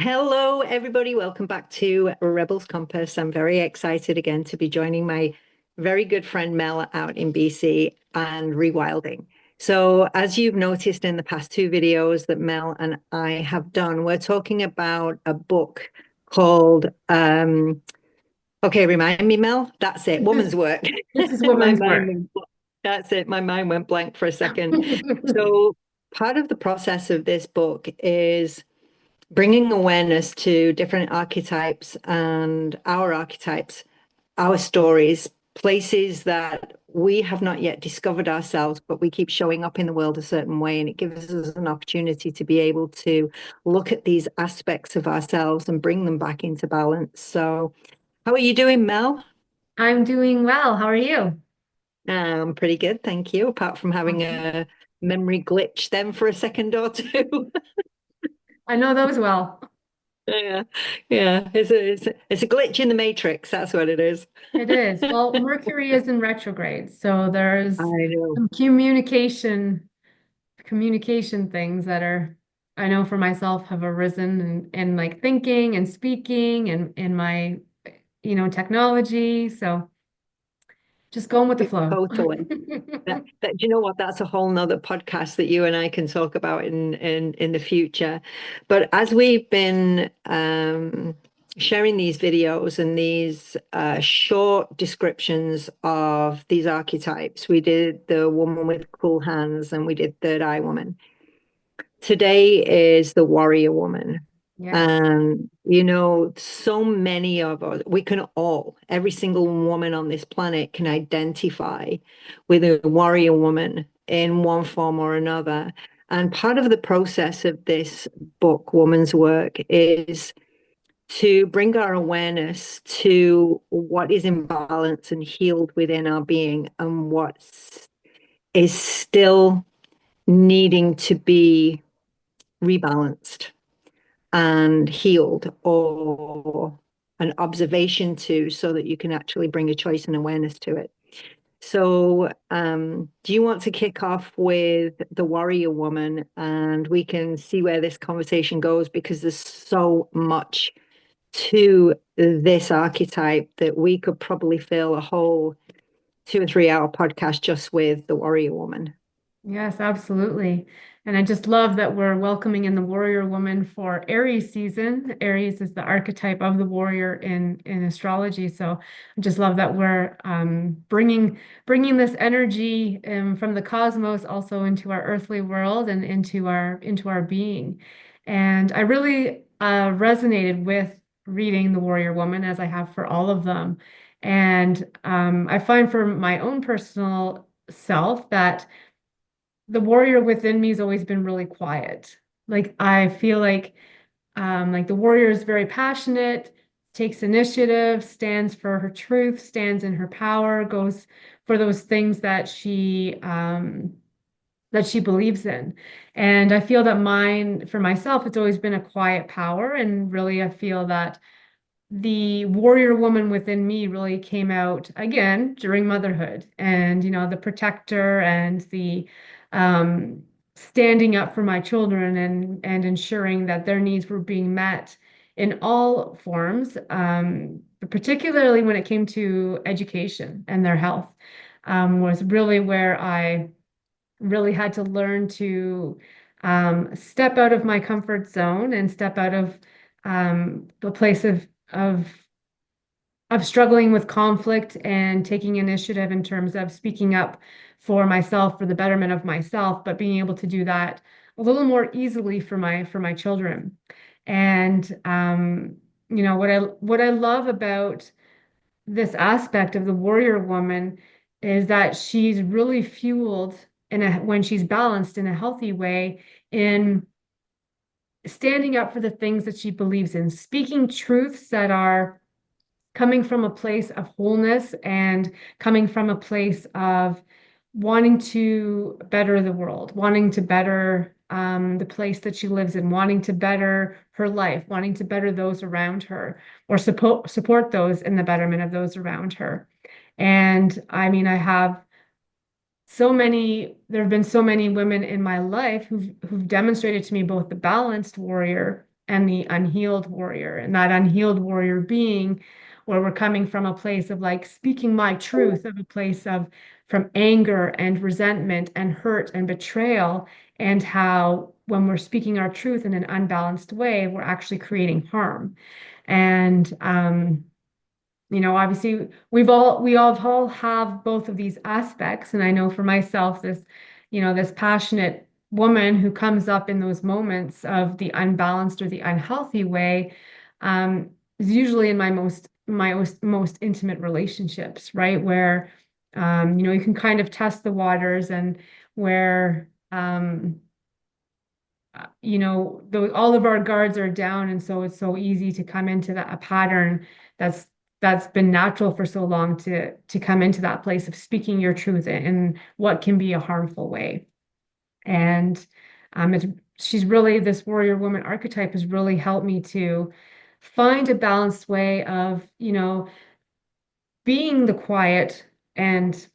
Hello, everybody. Welcome back to Rebels Compass. I'm very excited again to be joining my very good friend Mel out in BC and rewilding. So, as you've noticed in the past two videos that Mel and I have done, we're talking about a book called, okay, remind me, Mel. That's it, This is Woman's Work. this is My women's mind work. went, that's it. My mind went blank for a second. So, part of the process of this book is bringing awareness to different archetypes and our archetypes, our stories, places that we have not yet discovered ourselves, but we keep showing up in the world a certain way. And it gives us an opportunity to be able to look at these aspects of ourselves and bring them back into balance. So, how are you doing, Mel? I'm doing well. How are you? Pretty good, thank you. Apart from having Awesome. a memory glitch then for a second or two. I know those well. Yeah, yeah. It's a glitch in the matrix. That's what it is. It is. Well, Mercury is in retrograde, so I there's know. some communication things that are I know for myself have arisen and like thinking and speaking and in my technology. So just going with the flow. Totally. Do you know what? That's a whole nother podcast that you and I can talk about in the future. But as we've been sharing these videos and these short descriptions of these archetypes, we did the woman with cool hands and we did third eye woman. Today is the warrior woman. Yes. And, so many of us, we can all, every single woman on this planet can identify with a warrior woman in one form or another. And part of the process of this book, Woman's Work, is to bring our awareness to what is imbalanced and healed within our being and what is still needing to be rebalanced and healed or an observation to so that you can actually bring a choice and awareness to it. So, do you want to kick off with the warrior woman and we can see where this conversation goes because there's so much to this archetype that we could probably fill a whole 2 or 3 hour podcast just with the warrior woman. Yes, absolutely. And I just love that we're welcoming in the warrior woman for Aries season. Aries is the archetype of the warrior in astrology. So I just love that we're bringing this energy from the cosmos also into our earthly world and into our being. And I really resonated with reading the warrior woman as I have for all of them. And I find for my own personal self that the warrior within me has always been really quiet. Like I feel like the warrior is very passionate, takes initiative, stands for her truth, stands in her power, goes for those things that she believes in. And I feel that mine, for myself, it's always been a quiet power. And really, I feel that the warrior woman within me really came out again during motherhood and the protector and the um, standing up for my children and ensuring that their needs were being met in all forms, but particularly when it came to education and their health, was really where I really had to learn to step out of my comfort zone and step out of the place of of struggling with conflict and taking initiative in terms of speaking up for myself for the betterment of myself, but being able to do that a little more easily for my children. And what I love about this aspect of the warrior woman is that she's really fueled when she's balanced in a healthy way in standing up for the things that she believes in, speaking truths that are coming from a place of wholeness and coming from a place of wanting to better the world, wanting to better the place that she lives in, wanting to better her life, wanting to better those around her, or support those in the betterment of those around her. And I mean, there have been so many women in my life who've demonstrated to me both the balanced warrior and the unhealed warrior. And that unhealed warrior being where we're coming from a place of like speaking my truth, of a place of from anger and resentment and hurt and betrayal, and how when we're speaking our truth in an unbalanced way, we're actually creating harm. And obviously we all have both of these aspects. And I know for myself, this passionate woman who comes up in those moments of the unbalanced or the unhealthy way, is usually in my most intimate relationships, right? Where, you can kind of test the waters and where, all of our guards are down, and so it's so easy to come into a pattern that's that's been natural for so long to come into that place of speaking your truth in what can be a harmful way. And it's she's really this warrior woman archetype has really helped me to find a balanced way of, being the quiet and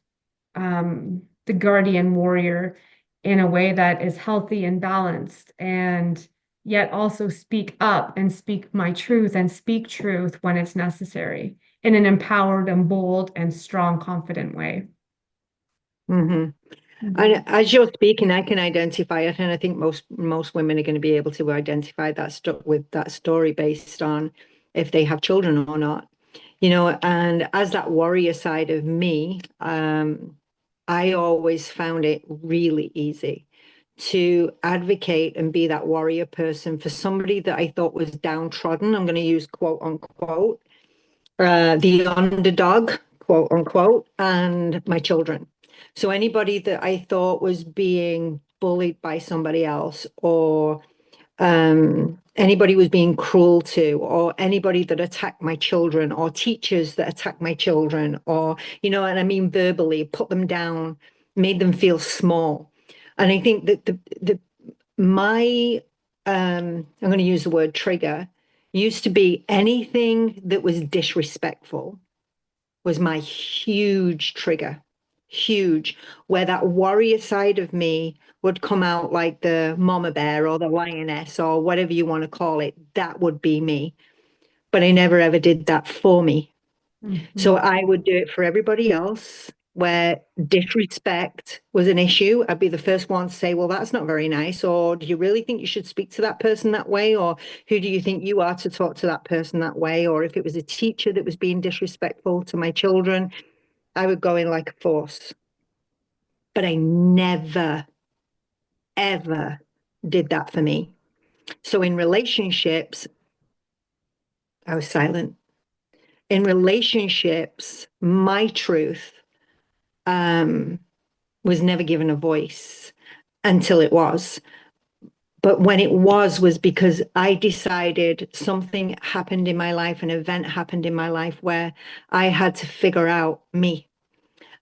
the guardian warrior in a way that is healthy and balanced, and yet also speak up and speak my truth and speak truth when it's necessary in an empowered and bold and strong, confident way. Hmm. Mhm. And as you're speaking, I can identify it, and I think most women are going to be able to identify that stuff with that story based on if they have children or not. And as that warrior side of me, I always found it really easy to advocate and be that warrior person for somebody that I thought was downtrodden. I'm going to use quote unquote, the underdog, quote unquote, and my children. So anybody that I thought was being bullied by somebody else, or anybody was being cruel to, or anybody that attacked my children, or teachers that attacked my children, or, and I mean verbally, put them down, made them feel small. And I think that my, I'm going to use the word trigger, used to be anything that was disrespectful was my huge trigger, huge, where that warrior side of me would come out like the mama bear or the lioness or whatever you want to call it. That would be me. But I never ever did that for me. So Mhm. I would do it for everybody else where disrespect was an issue. I'd be the first one to say, well, that's not very nice. Or do you really think you should speak to that person that way? Or who do you think you are to talk to that person that way? Or if it was a teacher that was being disrespectful to my children, I would go in like a force. But I never, ever did that for me. So in relationships, I was silent. In relationships, my truth um, was never given a voice until it was. But when it was because I decided something happened in my life, an event happened in my life where I had to figure out me.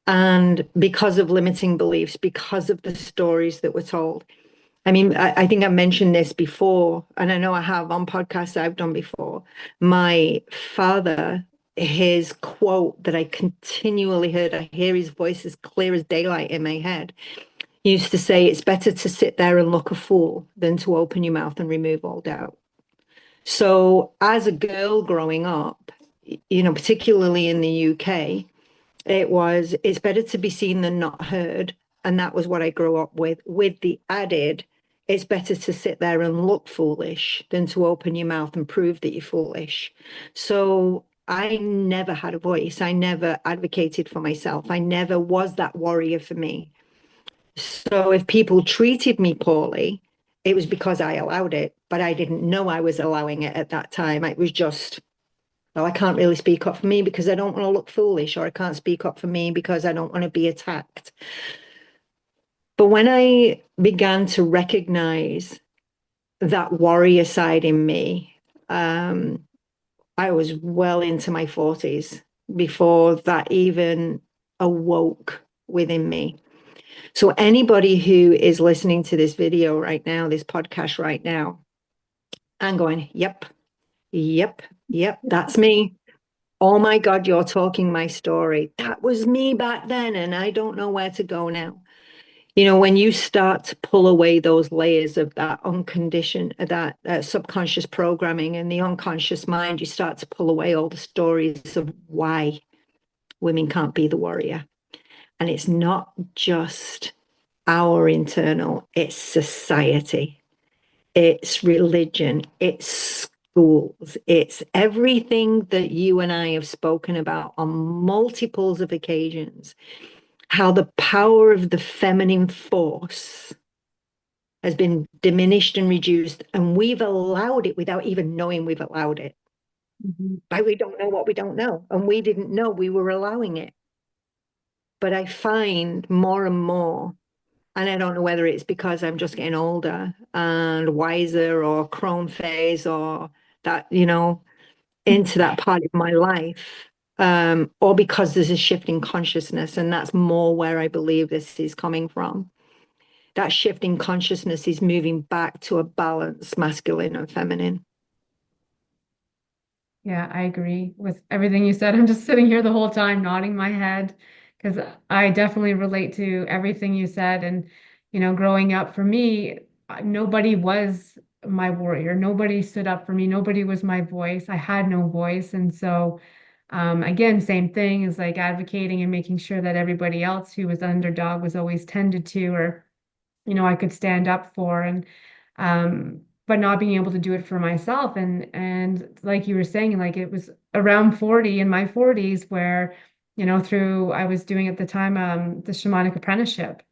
And because of limiting beliefs, because of the stories that were told. I mean, I think I mentioned this before, and I know I have on podcasts I've done before. My father, his quote that I continually heard, I hear his voice as clear as daylight in my head. He used to say, it's better to sit there and look a fool than to open your mouth and remove all doubt. So, as a girl growing up, particularly in the UK, it's better to be seen than not heard. And that was what I grew up with the added, it's better to sit there and look foolish than to open your mouth and prove that you're foolish. So I never had a voice. I never advocated for myself. I never was that warrior for me. So if people treated me poorly, it was because I allowed it, but I didn't know I was allowing it at that time. It was just, well, I can't really speak up for me because I don't want to look foolish, or I can't speak up for me because I don't want to be attacked. But when I began to recognize that warrior side in me, I was well into my 40s before that even awoke within me. So anybody who is listening to this video right now, this podcast right now, and going, yep, yep, yep, that's me. Oh my God, you're talking my story. That was me back then, and I don't know where to go now. You know, when you start to pull away those layers of that unconditioned, that subconscious programming and the unconscious mind, you start to pull away all the stories of why women can't be the warrior. And it's not just our internal, it's society, it's religion, it's schools, it's everything that you and I have spoken about on multiples of occasions, how the power of the feminine force has been diminished and reduced, and we've allowed it without even knowing we've allowed it. Mhm. Like we don't know what we don't know, and we didn't know we were allowing it. But I find more and more, and I don't know whether it's because I'm just getting older and wiser or crone phase or that, into that part of my life, or because there's a shift in consciousness, and that's more where I believe this is coming from. That shift in consciousness is moving back to a balance, masculine and feminine. Yeah, I agree with everything you said. I'm just sitting here the whole time nodding my head because I definitely relate to everything you said. And, growing up for me, nobody was my warrior. Nobody stood up for me. Nobody was my voice. I had no voice. And so, again, same thing is like advocating and making sure that everybody else who was underdog was always tended to, or I could stand up for, and but not being able to do it for myself. And like you were saying, like it was around 40 in my 40s where, through I was doing at the time the shamanic apprenticeship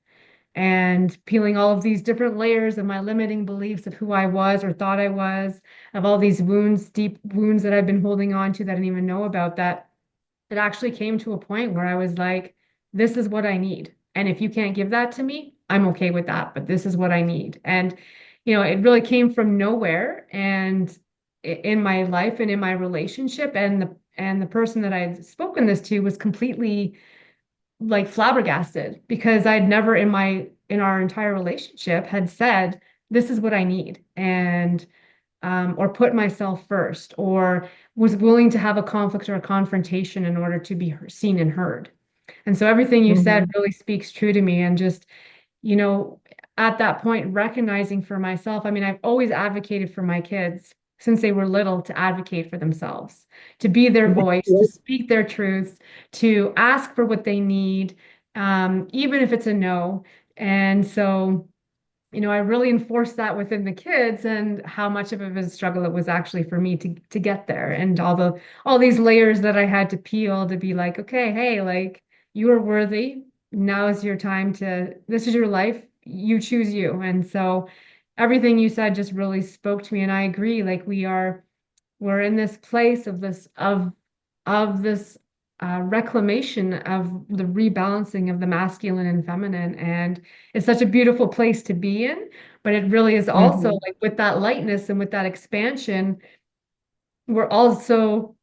and peeling all of these different layers of my limiting beliefs of who I was or thought I was, of all these wounds, deep wounds that I've been holding on to that I didn't even know about, that it actually came to a point where I was like, this is what I need. And if you can't give that to me, I'm okay with that, but this is what I need. And, it really came from nowhere. And in my life and in my relationship, and the person that I had spoken this to was completely like flabbergasted because I'd never in our entire relationship had said, this is what I need. And or put myself first, or was willing to have a conflict or a confrontation in order to be seen and heard. And so everything you said Mhm. really speaks true to me. And just, you know, at that point, recognizing for myself, I mean, I've always advocated for my kids since they were little to advocate for themselves, to be their voice, to Yep. speak their truths, to ask for what they need, even if it's a no. And so, I really enforced that within the kids, and how much of a struggle it was actually for me to get there, and all these layers that I had to peel to be like, okay, hey, like you are worthy. Now is your time to, this is your life. You choose you. And so everything you said just really spoke to me. And I agree, like we're in this place of this reclamation of the rebalancing of the masculine and feminine, and it's such a beautiful place to be in. But it really is also Mhm. like with that lightness and with that expansion, we're also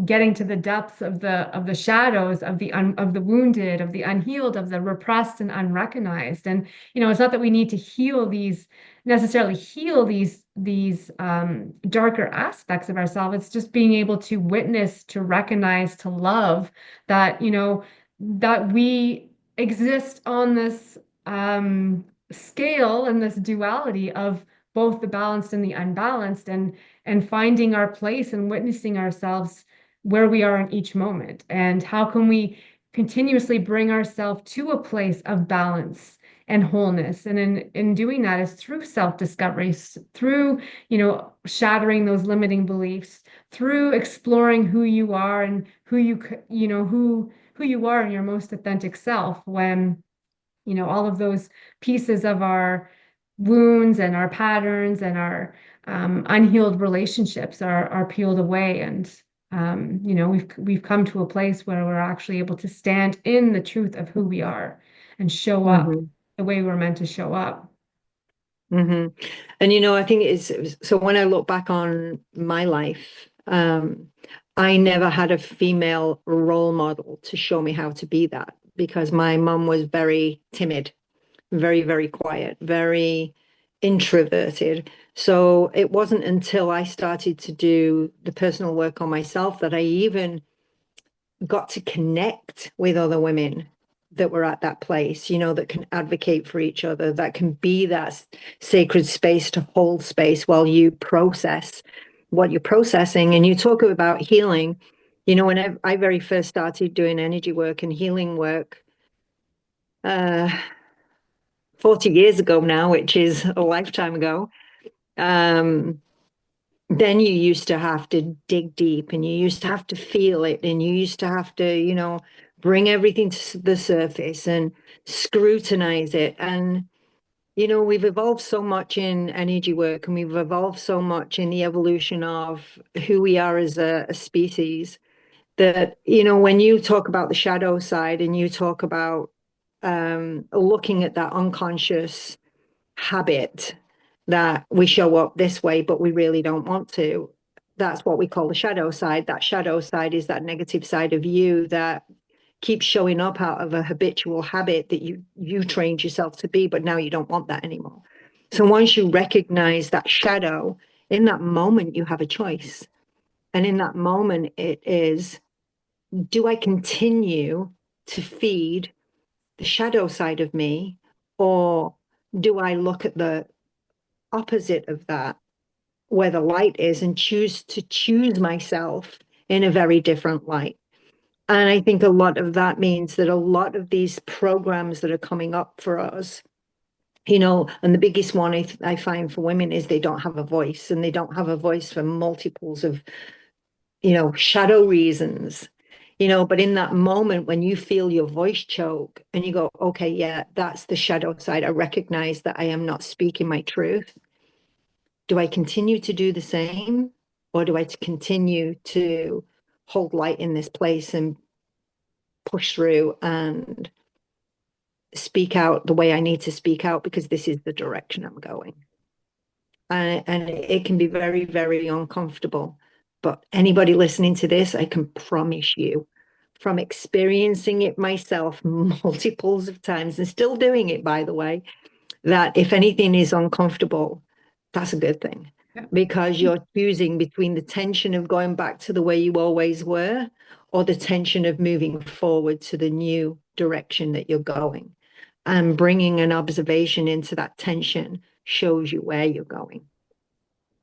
getting to the depths of the shadows of of the wounded, of the unhealed, of the repressed and unrecognized. And it's not that we need to necessarily heal these darker aspects of ourselves. It's just being able to witness, to recognize, to love that that we exist on this scale and this duality of both the balanced and the unbalanced, and finding our place and witnessing ourselves where we are in each moment, and how can we continuously bring ourselves to a place of balance and wholeness. And in doing that is through self-discovery, through shattering those limiting beliefs, through exploring who you are and who you are in your most authentic self, when all of those pieces of our wounds and our patterns and our unhealed relationships are peeled away. And we've come to a place where we're actually able to stand in the truth of who we are and show up Mhm. the way we're meant to show up. Mhm. And I think so when I look back on my life, I never had a female role model to show me how to be that because my mum was very timid, very, very quiet, very introverted. So it wasn't until I started to do the personal work on myself that I even got to connect with other women that we're at that place, that can advocate for each other, that can be that sacred space to hold space while you process what you're processing. And you talk about healing. When I very first started doing energy work and healing work, uh, 40 years ago now, which is a lifetime ago, um, then you used to have to dig deep and you used to have to feel it and you used to have to, bring everything to the surface and scrutinize it. And, we've evolved so much in energy work and we've evolved so much in the evolution of who we are as a species that, when you talk about the shadow side and you talk about looking at that unconscious habit that we show up this way, but we really don't want to. That's what we call the shadow side. That shadow side is that negative side of you that keeps showing up out of a habitual habit that you trained yourself to be, but now you don't want that anymore. So once you recognize that shadow, in that moment, you have a choice. And in that moment, it is, do I continue to feed the shadow side of me, or do I look at the opposite of that, where the light is, and choose myself in a very different light? And I think a lot of that means that a lot of these programs that are coming up for us, and the biggest one I find for women is they don't have a voice, and they don't have a voice for multiples of, shadow reasons. But in that moment when you feel your voice choke and you go, okay, yeah, that's the shadow side. I recognize that I am not speaking my truth. Do I continue to do the same, or do I continue to hold light in this place and push through and speak out the way I need to speak out because this is the direction I'm going? And it can be very, very uncomfortable. But anybody listening to this, I can promise you, from experiencing it myself multiples of times and still doing it, by the way, that if anything is uncomfortable, that's a good thing, Yeah. because you're choosing between the tension of going back to the way you always were, or the tension of moving forward to the new direction that you're going. And bringing an observation into that tension shows you where you're going.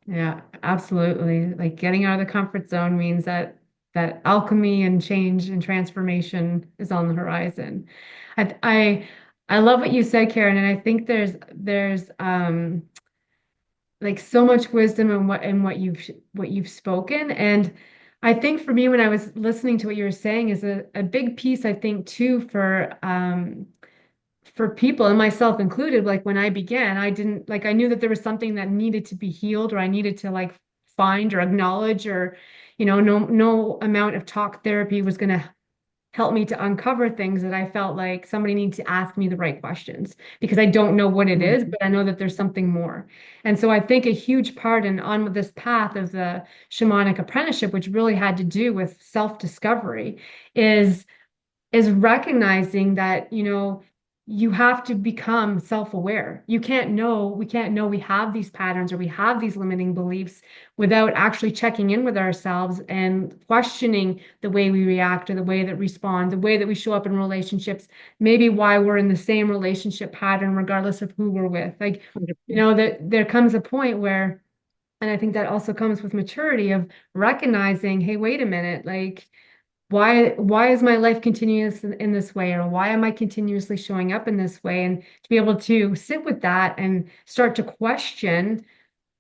Yeah, absolutely. Like getting out of the comfort zone means that alchemy and change and transformation is on the horizon. I I, I love what you said, Karen, and I think there's like so much wisdom in what you've spoken. And I think for me, when I was listening to what you were saying, is a big piece, I think, too, for people and myself included. Like when I began, I didn't like, I knew that there was something that needed to be healed, or I needed to like find or acknowledge, or no amount of talk therapy was going to help me to uncover things that I felt like somebody needs to ask me the right questions, because I don't know what it is, Mhm. but I know that there's something more. And so I think a huge part in on this path of the shamanic apprenticeship, which really had to do with self-discovery, is is recognizing that, you have to become self-aware. We can't know we have these patterns or we have these limiting beliefs without actually checking in with ourselves and questioning the way we react or the way that respond, the way that we show up in relationships, maybe why we're in the same relationship pattern, regardless of who we're with. Like, that there comes a point where, and I think that also comes with maturity of recognizing, hey, wait a minute, like, why is my life continuous in this way, or why am I continuously showing up in this way? And to be able to sit with that and start to question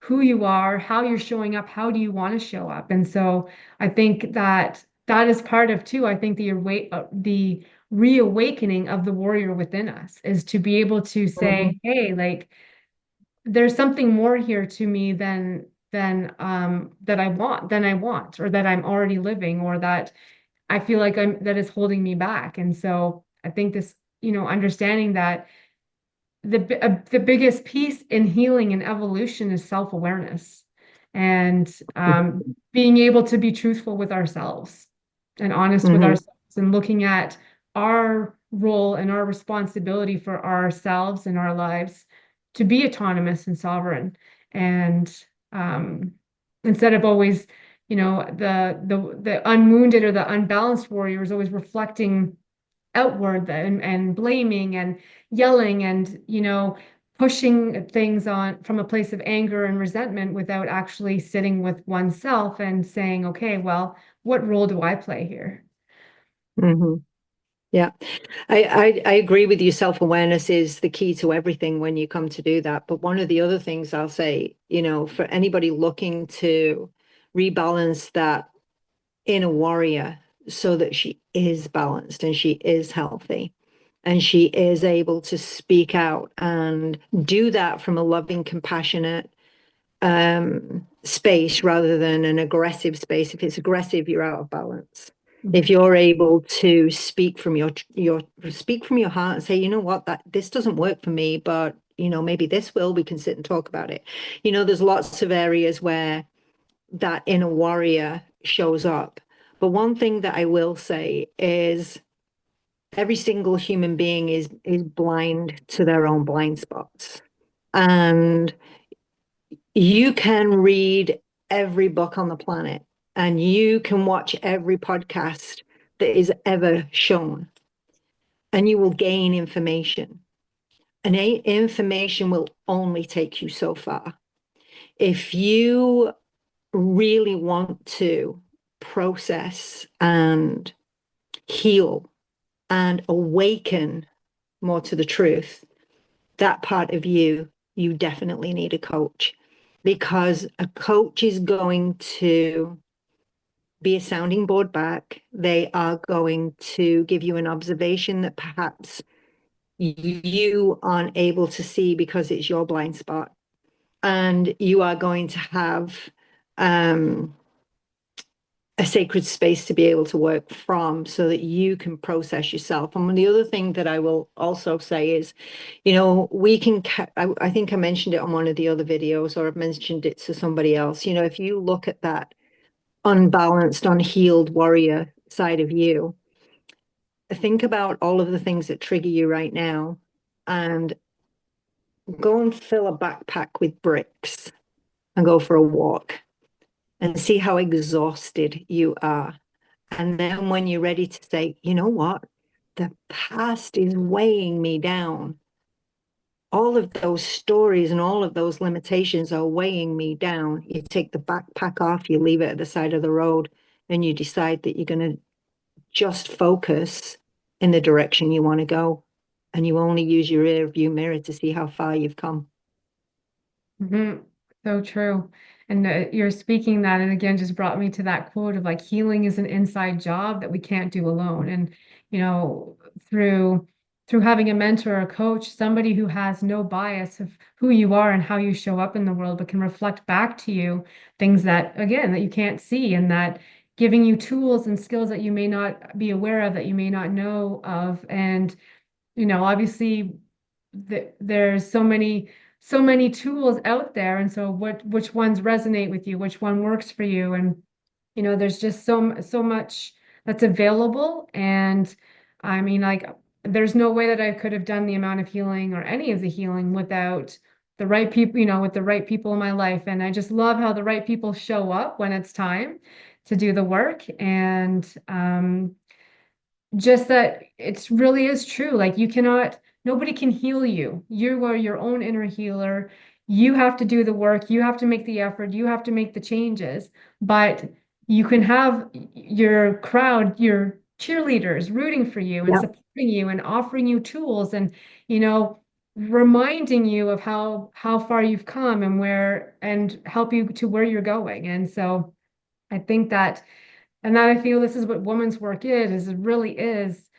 who you are, how you're showing up, how do you want to show up? And so I think that that is part of too, I think the reawakening of the warrior within us is to be able to say, Mhm. hey, like, there's something more here to me than that I want, or that I'm already living, or that I feel like that is holding me back. And so I think this, understanding that the biggest piece in healing and evolution is self-awareness, and being able to be truthful with ourselves and honest with Mhm. ourselves, and looking at our role and our responsibility for ourselves and our lives to be autonomous and sovereign. And um, instead of always, the unwounded or the unbalanced warrior is always reflecting outward and blaming and yelling and, pushing things on from a place of anger and resentment without actually sitting with oneself and saying, okay, well, what role do I play here? Hmm. Yeah, I agree with you. Self-awareness is the key to everything when you come to do that. But one of the other things I'll say, for anybody looking to rebalance that inner warrior so that she is balanced and she is healthy and she is able to speak out and do that from a loving, compassionate space rather than an aggressive space. If it's aggressive, you're out of balance. If Mhm. you're able to speak from your speak from your heart and say, you know what, that this doesn't work for me, but maybe this will, we can sit and talk about it. There's lots of areas where that inner warrior shows up. But one thing that I will say is every single human being is blind to their own blind spots. And you can read every book on the planet and you can watch every podcast that is ever shown, and you will gain information. And information will only take you so far. If you really want to process and heal and awaken more to the truth, that part of you definitely need a coach, because a coach is going to be a sounding board back. They are going to give you an observation that perhaps you aren't able to see because it's your blind spot. And you are going to have um, a sacred space to be able to work from so that you can process yourself. And the other thing that I will also say is, we can, I think I mentioned it on one of the other videos, or I've mentioned it to somebody else. If you look at that unbalanced, unhealed warrior side of you, think about all of the things that trigger you right now and go and fill a backpack with bricks and go for a walk and see how exhausted you are. And then when you're ready to say, you know what, the past is weighing me down. All of those stories and all of those limitations are weighing me down. You take the backpack off, you leave it at the side of the road, and you decide that you're going to just focus in the direction you want to go. And you only use your rear view mirror to see how far you've come. Mhm. So true. And you're speaking that, and again, just brought me to that quote of like, healing is an inside job that we can't do alone. And, you know, through having a mentor or a coach, somebody who has no bias of who you are and how you show up in the world, but can reflect back to you things that, again, that you can't see, and that giving you tools and skills that you may not be aware of, that you may not know of. And obviously there's so many tools out there, and so which ones resonate with you, which one works for you, and there's just so much that's available. And I mean, like, there's no way that I could have done the amount of healing or any of the healing without the right people, with the right people in my life. And I just love how the right people show up when it's time to do the work. And just that it's really is true. Like, nobody can heal you. You are your own inner healer. You have to do the work. You have to make the effort. You have to make the changes. But you can have your crowd, your cheerleaders rooting for you and Yep. supporting you and offering you tools and, you know, reminding you of how far you've come and and help you to where you're going. And so I think that and that I feel this is what women's work is it really is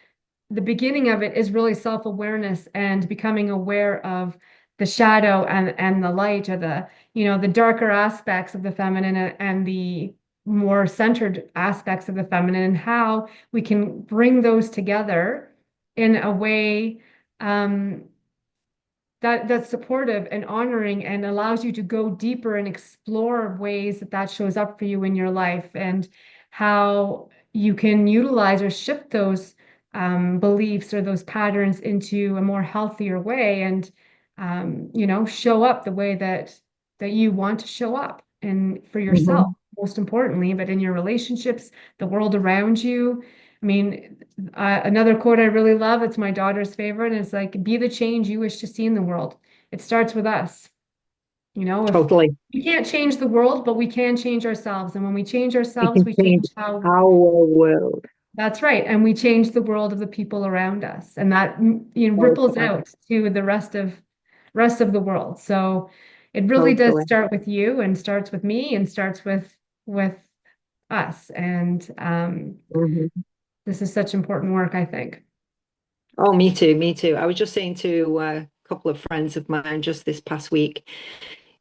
the beginning of it is really self-awareness and becoming aware of the shadow and the light, or the darker aspects of the feminine and the more centered aspects of the feminine, and how we can bring those together in a way um, that's supportive and honoring and allows you to go deeper and explore ways that shows up for you in your life, and how you can utilize or shift those beliefs or those patterns into a more healthier way, and show up the way that you want to show up, and for yourself Mhm. most importantly, but in your relationships, the world around you. I mean, another quote I really love, it's my daughter's favorite, and it's like, be the change you wish to see in the world. It starts with us. If Totally. we can't change the world, but we can change ourselves. And when we change We ourselves, can we change change how. our world. That's right. And we change the world of the people around us. And that ripples Totally. out to the rest of the world. So it really does Totally. start with you and starts with me and starts with us. And Mhm. this is such important work, I think. Oh, me too. Me too. I was just saying to a couple of friends of mine just this past week,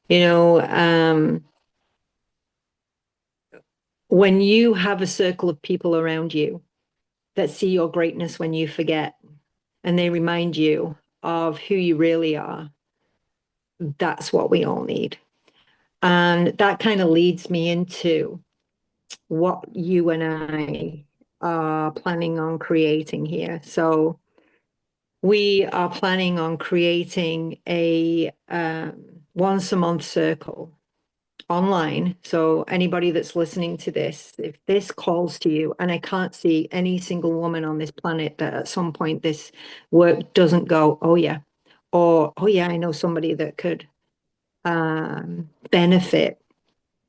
you know, when you have a circle of people around you that see your greatness when you forget, and they remind you of who you really are, that's what we all need. And that kind of leads me into what you and I are planning on creating here. So we are planning on creating a once a month circle online. So anybody that's listening to this, if this calls to you, and I can't see any single woman on this planet that at some point this work doesn't go, oh yeah, or oh yeah, I know somebody that could benefit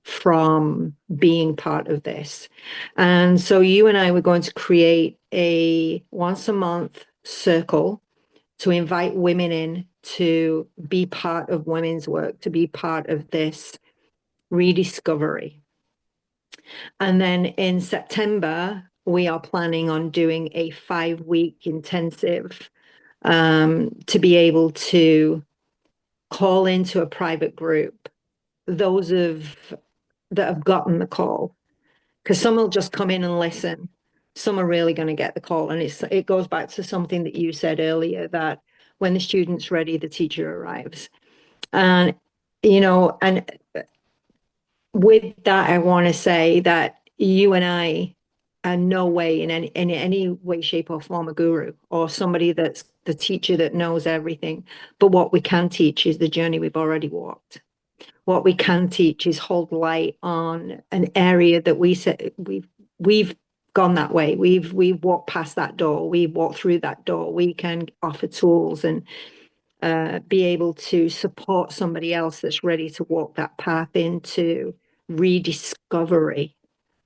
from being part of this. And so you and I were going to create a once a month circle to invite women in to be part of women's work, to be part of this rediscovery. And then in September, we are planning on doing a 5 week intensive to be able to call into a private group those of that have gotten the call, because some will just come in and listen. Some are really going to get the call, and it goes back to something that you said earlier, that when the student's ready, the teacher arrives. And and with that, I want to say that you and I are no way in any way, shape, or form a guru or somebody that's the teacher that knows everything. But what we can teach is the journey we've already walked. What we can teach is hold light on an area that we said we've gone that way. We've walked past that door. We walked through that door. We can offer tools and be able to support somebody else that's ready to walk that path into rediscovery,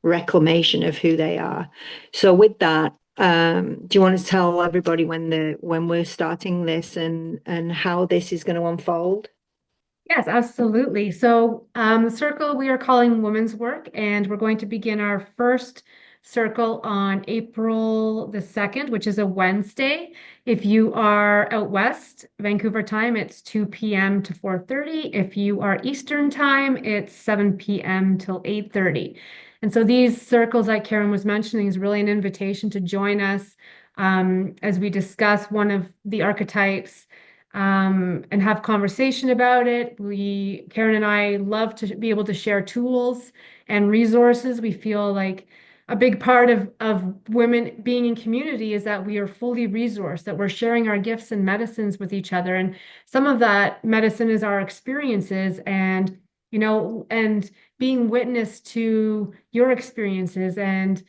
reclamation of who they are. So with that, do you want to tell everybody when we're starting this and how this is going to unfold? Yes, absolutely. So, the circle we are calling Women's Work, and we're going to begin our first circle on April the 2nd, which is a Wednesday. If you are out west, Vancouver time, it's 2 p.m. to 4:30. If you are Eastern time, it's 7 p.m. till 8:30. And so these circles, like Karen was mentioning, is really an invitation to join us as we discuss one of the archetypes and have conversation about it. Karen and I love to be able to share tools and resources. We feel like a big part of women being in community is that we are fully resourced, that we're sharing our gifts and medicines with each other. And some of that medicine is our experiences and being witness to your experiences and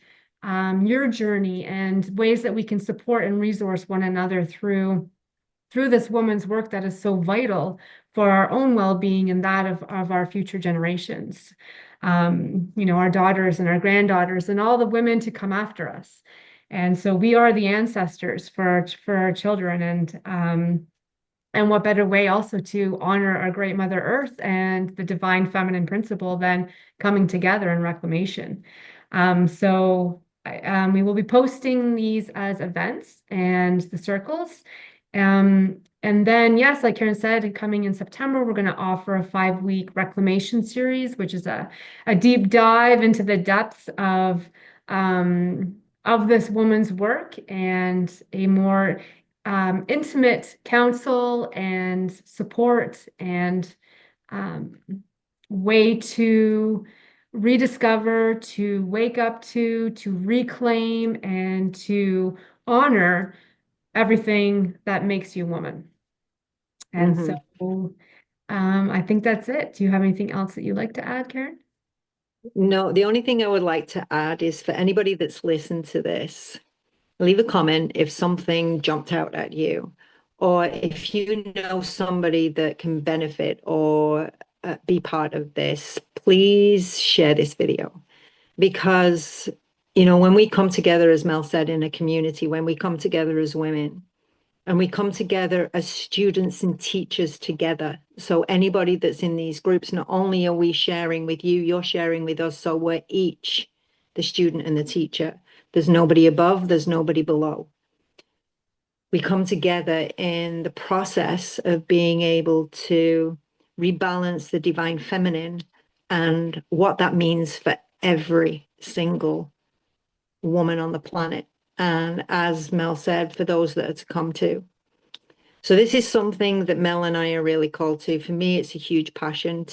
your journey and ways that we can support and resource one another through this woman's work that is so vital for our own well-being and that of our future generations. Our daughters and our granddaughters and all the women to come after us. And so we are the ancestors for our children. And what better way also to honor our great Mother Earth and the divine feminine principle than coming together in reclamation. We will be posting these as events and the circles. And then, yes, like Karen said, coming in September, we're going to offer a 5 week reclamation series, which is a deep dive into the depths of this woman's work and a more intimate counsel and support and um, way to rediscover, to wake up to reclaim, and to honor everything that makes you woman. And so Mhm. I think that's it. Do you have anything else that you'd like to add, Karen? No, the only thing I would like to add is for anybody that's listened to this, Leave a comment if something jumped out at you, or if you know somebody that can benefit or be part of this, please share this video because, when we come together, as Mel said, in a community, when we come together as women, and we come together as students and teachers together. So anybody that's in these groups, not only are we sharing with you, you're sharing with us. So we're each the student and the teacher. There's nobody above, there's nobody below. We come together in the process of being able to rebalance the divine feminine and what that means for every single woman on the planet. And as Mel said, for those that are to come to. So this is something that Mel and I are really called to. For me, it's a huge passion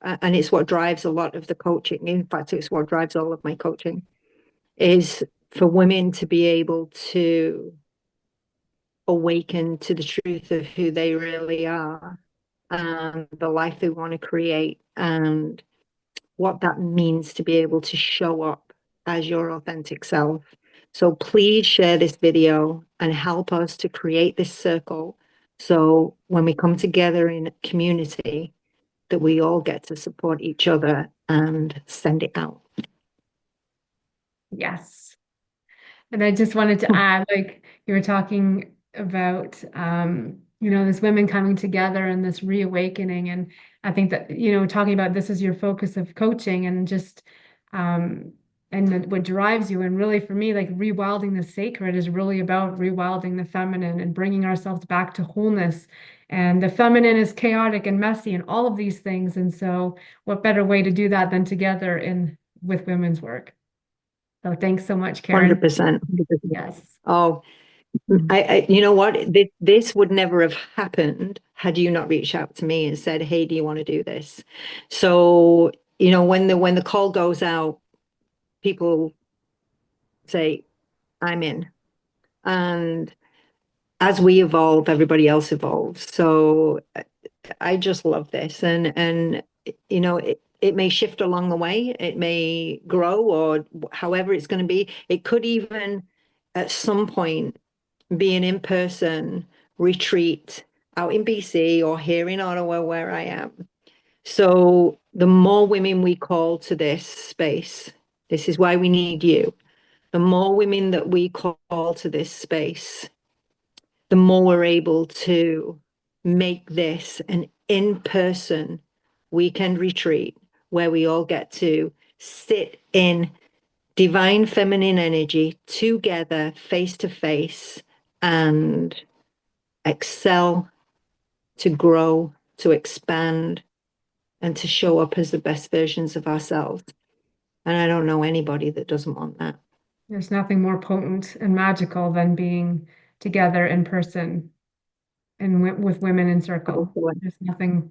and it's what drives a lot of the coaching. In fact, it's what drives all of my coaching, is for women to be able to awaken to the truth of who they really are and the life they want to create and what that means to be able to show up as your authentic self. So please share this video and help us to create this circle. So when we come together in community, that we all get to support each other and send it out. Yes. And I just wanted to add, like you were talking about, this women coming together and this reawakening. And I think that, talking about this is your focus of coaching and just, what drives you. And really for me, like rewilding the sacred is really about rewilding the feminine and bringing ourselves back to wholeness. And the feminine is chaotic and messy and all of these things. And so what better way to do that than together with women's work? So thanks so much, Karen. 100%. 100%. Yes. Oh, you know what? This would never have happened had you not reached out to me and said, "Hey, do you want to do this?" So, when the call goes out, people say, "I'm in." And as we evolve, everybody else evolves. So I just love this, and it may shift along the way. It may grow, or however it's going to be. It could even, at some point, be an in-person retreat out in BC or here in Ottawa where I am. So the more women we call to this space, this is why we need you. The more women that we call to this space, the more we're able to make this an in-person weekend retreat where we all get to sit in divine feminine energy together, face to face, and excel, to grow, to expand, and to show up as the best versions of ourselves. And I don't know anybody that doesn't want that. There's nothing more potent and magical than being together in person and with women in circle. There's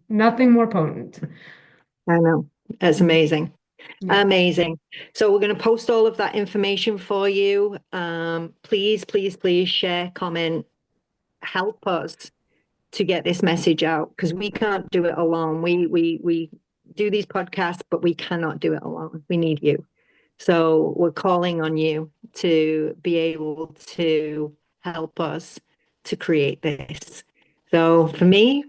nothing more potent. I know. That's amazing. Yeah. Amazing. So we're going to post all of that information for you. Please, please, please share, comment, help us to get this message out because we can't do it alone. We do these podcasts, but we cannot do it alone. We need you. So we're calling on you to be able to help us to create this. So for me,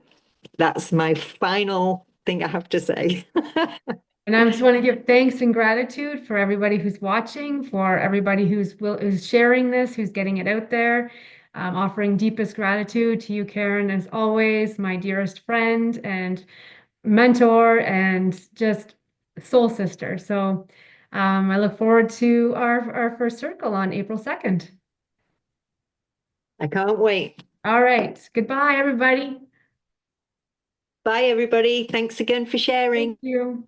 that's my final thing I have to say. And I just want to give thanks and gratitude for everybody who's watching, for everybody who's sharing this, who's getting it out there. Offering deepest gratitude to you, Karen, as always, my dearest friend and mentor and just soul sister. So I look forward to our first circle on April 2nd. I can't wait. All right. Goodbye, everybody. Bye, everybody. Thanks again for Thank sharing. you.